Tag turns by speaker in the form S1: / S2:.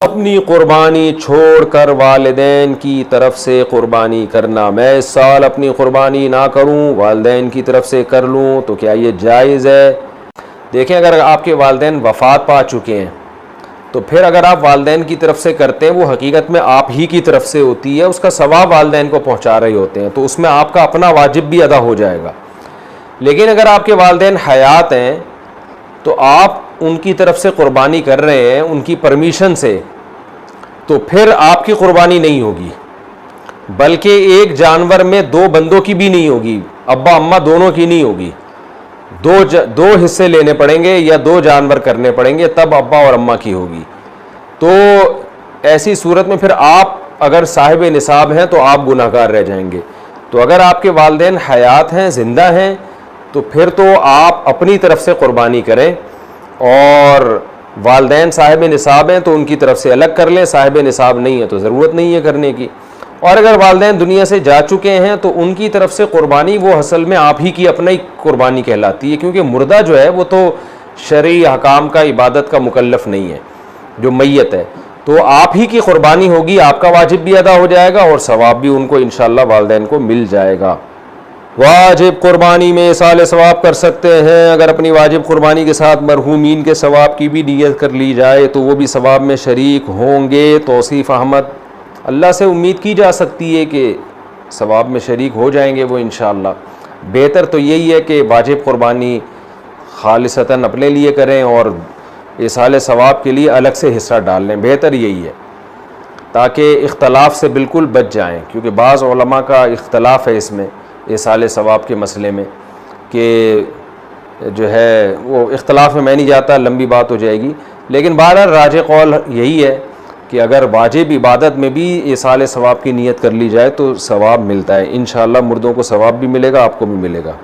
S1: अपनी कुर्बानी छोड़कर वालिदैन की तरफ से कुर्बानी करना। मैं इस साल अपनी कुर्बानी ना करूं, वालिदैन की तरफ से कर लूं, तो क्या ये जायज़ है? देखें, अगर आपके वालिदैन वफ़ात पा चुके हैं तो फिर अगर आप वालिदैन की तरफ से करते हैं, वो हकीकत में आप ही की तरफ से होती है, उसका सवाब वालिदैन को पहुंचा रहे होते हैं, तो उसमें आपका अपना वाजिब भी अदा हो जाएगा। लेकिन अगर आपके वालिदैन हयात हैं तो आप उनकी तरफ से कुर्बानी कर रहे हैं उनकी परमिशन से, तो फिर आपकी कुर्बानी नहीं होगी, बल्कि एक जानवर में दो बंदों की भी नहीं होगी, अब्बा अम्मा दोनों की नहीं होगी। दो हिस्से लेने पड़ेंगे या दो जानवर करने पड़ेंगे, तब अब्बा और अम्मा की होगी। तो ऐसी सूरत में फिर आप अगर साहिब निसाब हैं तो आप गुनाहगार रह जाएंगे। तो अगर आपके वालिदैन हयात हैं, ज़िंदा हैं, तो फिर तो आप अपनी तरफ से कुर्बानी करें, और वालिदैन साहिब निसाब हैं तो उनकी तरफ से अलग कर लें, साहिब निसाब नहीं है तो ज़रूरत नहीं है करने की। और अगर वालिदैन दुनिया से जा चुके हैं तो उनकी तरफ से कुर्बानी वो असल में आप ही की अपना ही कुर्बानी कहलाती है, क्योंकि मुर्दा जो है वो तो शरई हकाम का, इबादत का मुकल्लफ नहीं है, जो मैयत है। तो आप ही की कुर्बानी होगी, आपका वाजिब भी अदा हो जाएगा और सवाब भी उनको इंशाअल्लाह वालिदैन को मिल जाएगा। वाजिब कुर्बानी में इसाले सवाब कर सकते हैं। अगर अपनी वाजिब कुर्बानी के साथ मरहूमीन के सवाब की भी नीयत कर ली जाए तो वो भी सवाब में शरीक होंगे। तौसीफ़ अहमद, अल्लाह से उम्मीद की जा सकती है कि सवाब में शरीक हो जाएंगे वो इंशाअल्लाह। बेहतर तो यही है कि वाजिब कुर्बानी खालिसतन अपने लिए करें और इसाले सवाब के लिए अलग से हिस्सा डाल लें, बेहतर यही है, ताकि इख्तलाफ से बिल्कुल बच जाएँ। क्योंकि बाज़ उलमा का इख्तलाफ है इसमें, इसाले सवाब के मसले में, कि जो है वो इख्तलाफ में मैं नहीं जाता, लंबी बात हो जाएगी। लेकिन बहरहाल राजे कौल यही है कि अगर वाजिब इबादत में भी इसाले सवाब की नीयत कर ली जाए तो सवाब मिलता है इंशाअल्लाह। मुर्दों को सवाब भी मिलेगा, आपको भी मिलेगा।